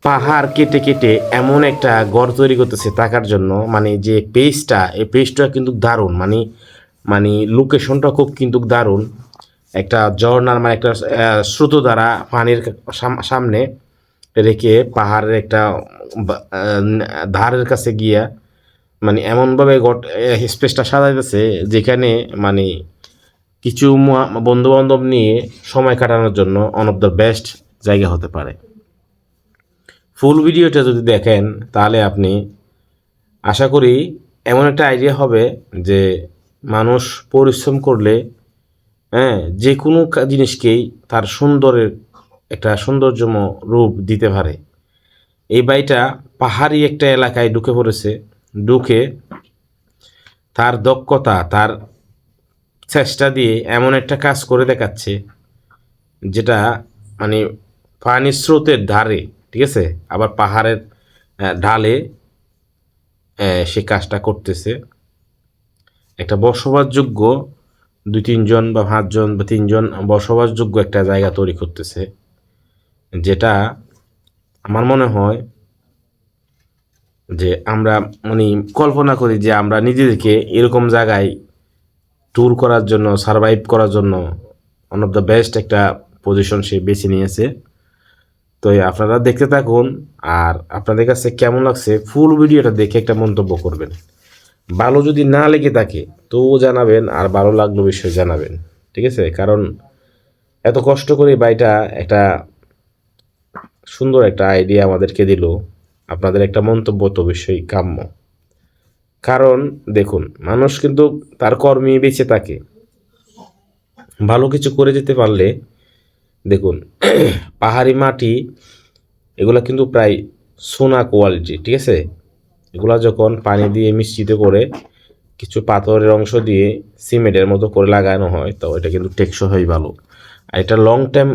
পাহাড় কেটে কেটে এমন একটা ঘর তৈরি করতেছে থাকার জন্য, মানে যে পেজটা, এই পেজটা কিন্তু দারুণ, মানে মানে লোকেশনটা খুব কিন্তু দারুণ। একটা ঝর্ণার মানে একটা স্রোত দ্বারা পানির সামনে রেখে পাহাড়ের একটা ধারের কাছে গিয়া মানে এমনভাবে স্পেসটা সাজাইতেছে যেখানে মানে কিছু বন্ধু বান্ধব নিয়ে সময় কাটানোর জন্য ওয়ান অফ দ্য বেস্ট জায়গা হতে পারে। ফুল ভিডিওটা যদি দেখেন তাহলে আপনি আশা করি এমন একটা আইডিয়া হবে যে মানুষ পরিশ্রম করলে হ্যাঁ যে কোনো জিনিসকেই তার সুন্দরের একটা সৌন্দর্যম রূপ দিতে পারে। এই বাড়িটা পাহাড়ি একটা এলাকায় ঢুকে পড়েছে, ঢুকে তার দক্ষতা, তার চেষ্টা দিয়ে এমন একটা কাজ করে দেখাচ্ছে যেটা মানে পানির স্রোতের ধারে, ঠিক আছে, আবার পাহাড়ের ঢালে সে কাজটা করতেছে। একটা বসবাসযোগ্য 2-3 জন বা 5 জন বা 3 জন বসবাসযোগ্য একটা জায়গা তৈরি করতেছে, যেটা আমার মনে হয় যে আমরা মানে কল্পনা করি যে আমরা নিজেদেরকে এরকম জায়গায় ট্যুর করার জন্য, সারভাইভ করার জন্য ওয়ান অফ দ্য বেস্ট একটা পজিশন সে বেছে নিয়েছে। তো আপনারা দেখতে থাকুন, আর আপনাদের কাছে কেমন লাগছে ফুল ভিডিওটা দেখে একটা মন্তব্য করবেন। ভালো যদি না লেগে থাকে তো জানাবেন, আর ভালো লাগলো বিষয় জানাবেন, ঠিক আছে? কারণ এত কষ্ট করে বাড়িটা একটা সুন্দর একটা আইডিয়া আমাদেরকে দিল, আপনাদের একটা মন্তব্য তো অবশ্যই কাম্য। কারণ দেখুন, মানুষ কিন্তু তার কর্মে বেঁচে থাকে, ভালো কিছু করে যেতে পারলে দেখুন পাহাড়ি মাটি এগুলো কিন্তু প্রায় সোনা কোয়ালিটি, ঠিক আছে? এগুলা যখন পানি দিয়ে মিশ্রিত করে কিছু পাথরের অংশ দিয়ে সিমেন্টের মতো করে লাগানো হয় তো এটা কিন্তু টেকসই হয় ভালো। আর এটা লং টাইম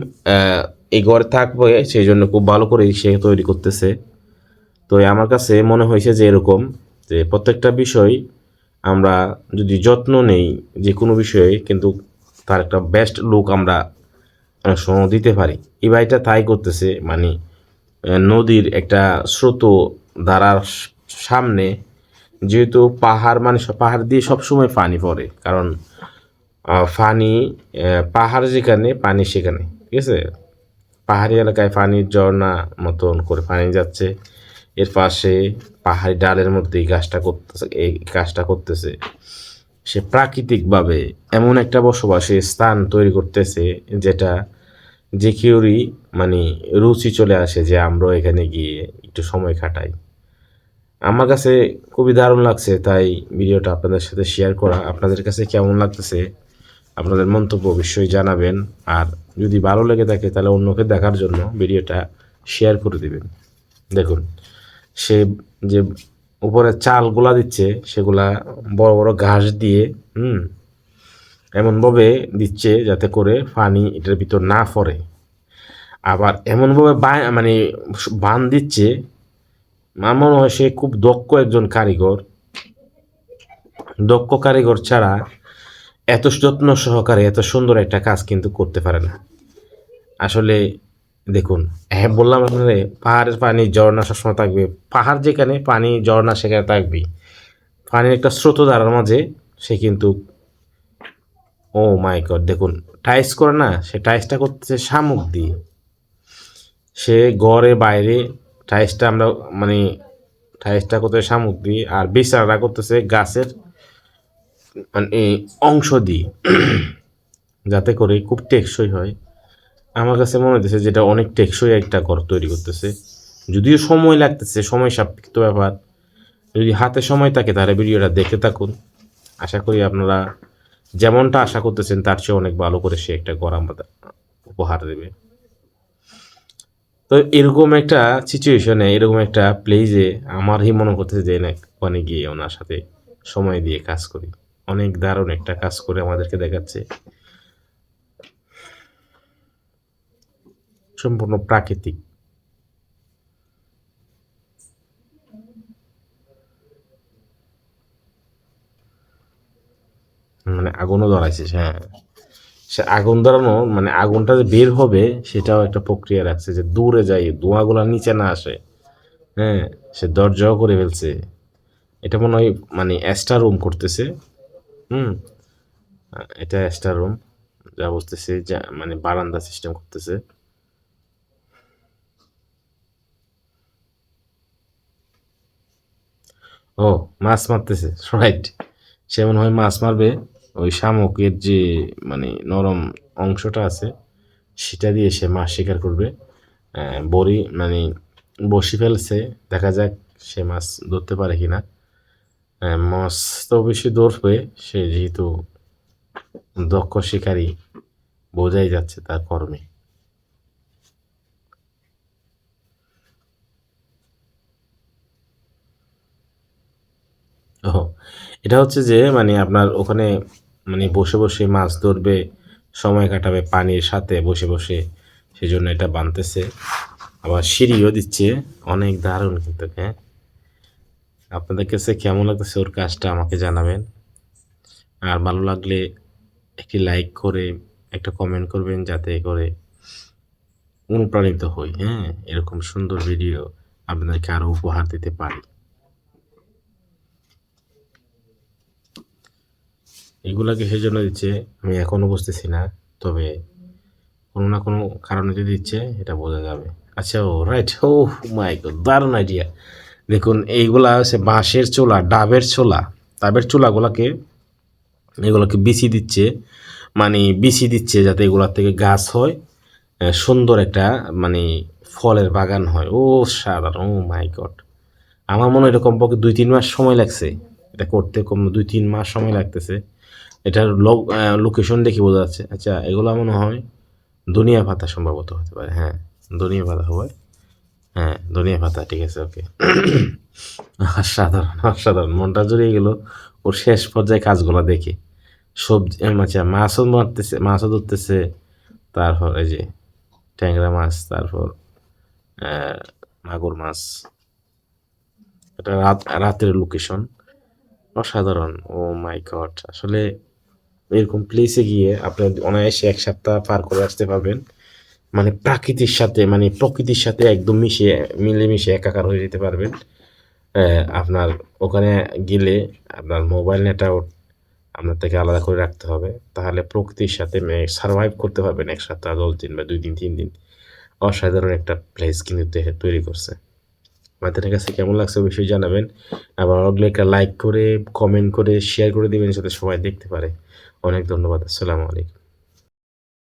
এই ঘরে থাকবে, সেই জন্য খুব ভালো করে সে তৈরি করতেছে। তো আমার কাছে মনে হয়েছে যে এরকম যে প্রত্যেকটা বিষয় আমরা যদি যত্ন নেই যে কোনো বিষয়ে, কিন্তু তার একটা বেস্ট লুক আমরা অনেক সময় দিতে পারি। এই বাড়িটা তাই করতেছে, মানে নদীর একটা স্রোত ধারার সামনে, যেহেতু পাহাড় মানে পাহাড় দিয়ে সবসময় পানি পড়ে, কারণ পানি পাহাড় যেখানে পানি সেখানে, ঠিক আছে? পাহাড়ি এলাকায় পানির ঝর্ণা মতন করে পানি যাচ্ছে, এর পাশে পাহাড়ি ডালের মধ্যে এই কাজটা করতেছে। সে প্রাকৃতিকভাবে এমন একটা বসবাসের স্থান তৈরি করতেছে যেটা যে কেউরই মানে রুচি চলে আসে যে আমরা এখানে গিয়ে একটু সময় কাটাই। আমার কাছে খুবই দারুণ লাগছে, তাই ভিডিওটা আপনাদের সাথে শেয়ার করা। আপনাদের কাছে কেমন লাগতেছে আপনাদের মন্তব্য অবশ্যই জানাবেন, আর যদি ভালো লেগে থাকে তাহলে অন্যকে দেখার জন্য ভিডিওটা শেয়ার করে দিবেন। দেখুন সে যে উপরে চালগুলা দিচ্ছে সেগুলা বড় বড় ঘাস দিয়ে এমনভাবে দিচ্ছে যাতে করে পানি এটার ভিতর না পড়ে, আবার এমনভাবে মানে বান দিচ্ছে। আমার মনে হয় সে খুব দক্ষ একজন কারিগর। দক্ষ কারিগর ছাড়া এত যত্ন সহকারে এত সুন্দর একটা কাজ কিন্তু করতে পারে না আসলে। দেখুন, হ্যাঁ বললাম আপনারে পাহাড়ের পানি ঝর্ণা সবসময় থাকবে, পাহাড় যেখানে পানি ঝর্ণা সেখানে থাকবেই। পানির একটা স্রোতধারার মাঝে সে কিন্তু, ও মাই গড, দেখুন টাইস করে না, সে টাইসটা করতেছে শামুক দিয়ে। সে ঘরে বাইরে টাইসটা আমরা মানে টাইসটা করতেছে শামুক দিয়ে, আর বিছানাটা করতেছে গাছের মানে অংশ দিয়ে যাতে করে খুব টেকসই হয়। আমার কাছে মনে হচ্ছে যেটা অনেক টেকসই একটা ঘর তৈরি করতেছে, যদিও সময় লাগতেছে, সময় সাপেক্ষ ব্যাপার। যদি হাতে সময় থাকে তাহলে ভিডিওটা দেখতে থাকুন। আশা করি আপনারা যেমনটা আশা করতেছেন তার চেয়ে অনেক ভালো করে সে একটা ঘর আমাদের উপহার দেবে। তো এরকম একটা সিচুয়েশনে, এরকম একটা প্লেসে আমারই মনে করতেছে যে না ওখানে গিয়ে ওনার সাথে সময় দিয়ে কাজ করি। অনেক দারুণ একটা কাজ করে আমাদেরকে দেখাচ্ছে, সম্পূর্ণ প্রাকৃতিক। মানে আগুনও ধরাইছে, হ্যাঁ। সে আগুন ধরানো মানে আগুনটা যে বের হবে সেটাও একটা প্রক্রিয়া রাখছে যে দূরে যাই ধোঁয়াগুলা নিচে না আসে। হ্যাঁ, সে দরজাও করে ফেলছে। এটা মনে হয় মানে এক্সট্রা রুম করতেছে। হুম, এটা এক্সট্রা রুম যা বুঝতেছি, যা মানে বারান্দা সিস্টেম করতেছে। ও, মাছ মারতেছে, রাইট। সে মনে হয় মাছ মারবে। ওই শামুকের যে মানে নরম অংশটা আছে সেটা দিয়ে সে মাছ শিকার করবে। বড়ি মানে বসি ফেলছে, দেখা যাক সে মাছ ধরতে পারে কিনা। মাছ তো অবশ্যই ধরবে, সে যেহেতু দক্ষ শিকারী, বোঝাই যাচ্ছে তার কর্মে। ও, এটা হচ্ছে যে মানে আপনার ওখানে মানে বসে বসে মাছ ধরবে, সময় কাটাবে পানির সাথে বসে বসে, সেজন্য এটা বানতেছে। আবার সিঁড়িও দিচ্ছে, অনেক দারুণ কিন্তু। হ্যাঁ, আপনাদের কাছে কেমন লাগতেছে ওর কাজটা আমাকে জানাবেন। আর ভালো লাগলে একটি লাইক করে একটা কমেন্ট করবেন, যাতে করে অনুপ্রাণিত হই। হ্যাঁ, এরকম সুন্দর ভিডিও আপনাদেরকে আরো উপহার দিতে পারি। এগুলাকে সেজন্য দিচ্ছে, আমি এখনো বুঝতেছি না, তবে কোনো না কোনো কারণে যদি দিচ্ছে এটা বোঝা যাবে। আচ্ছা, ও রাইট, ও মাই গড, দারুণ আইডিয়া। দেখুন এইগুলা হচ্ছে বাঁশের চুলা, ডাবের চুলাগুলাকে এগুলোকে বিচি দিচ্ছে, মানে বিচি দিচ্ছে যাতে এগুলার থেকে গাছ হয়, সুন্দর একটা মানে ফলের বাগান হয়। ও সাধারণ, ও মাই গড। আমার মনে হয় এটা কমপক্ষে 2-3 মাস সময় লাগছে এটা করতে, কম 2-3 মাস সময় লাগতেছে। এটার লোকেশন দেখে বোঝা যাচ্ছে। আচ্ছা, এগুলো মনে হয় ধনিয়া পাতা সম্ভবত হতে পারে। হ্যাঁ, ধনিয়া পাতা হবে। হ্যাঁ, ধনিয়া পাতা, ঠিক আছে, ওকে। অসাধারণ, অসাধারণ, মনটা জুড়িয়ে গেল ওর শেষ পর্যায়ে কাজগুলো দেখে। সবজি, আচ্ছা, মাছও মারতেছে, মাছও ধরতেছে, তারপর এই যে ট্যাংরা মাছ, তারপর আহ, মাগুর মাছ। এটা রাতের লোকেশন, অসাধারণ। ও মাই গড, আসলে এরকম প্লেসে গিয়ে আপনি অনায়াসে 1 সপ্তাহ পার করে আসতে পারবেন। মানে প্রকৃতির সাথে একদম মিলেমিশে একাকার হয়ে যেতে পারবেন। আপনার ওখানে গেলে আপনার মোবাইল নেটওয়ার্ক আপনার থেকে আলাদা করে রাখতে হবে, তাহলে প্রকৃতির সাথে সার্ভাইভ করতে পারবেন 1 সপ্তাহ, 10 দিন বা 2 দিন 3 দিন। অসাধারণ একটা প্লেস কিন্তু তৈরি করছে। আপনাদের কাছে কেমন লাগছে অবশ্যই জানাবেন। আবার ওগুলো একটা লাইক করে, কমেন্ট করে, শেয়ার করে দিবেন যাতে সবাই দেখতে পারে। অনেক ধন্যবাদ। আসসালামু আলাইকুম।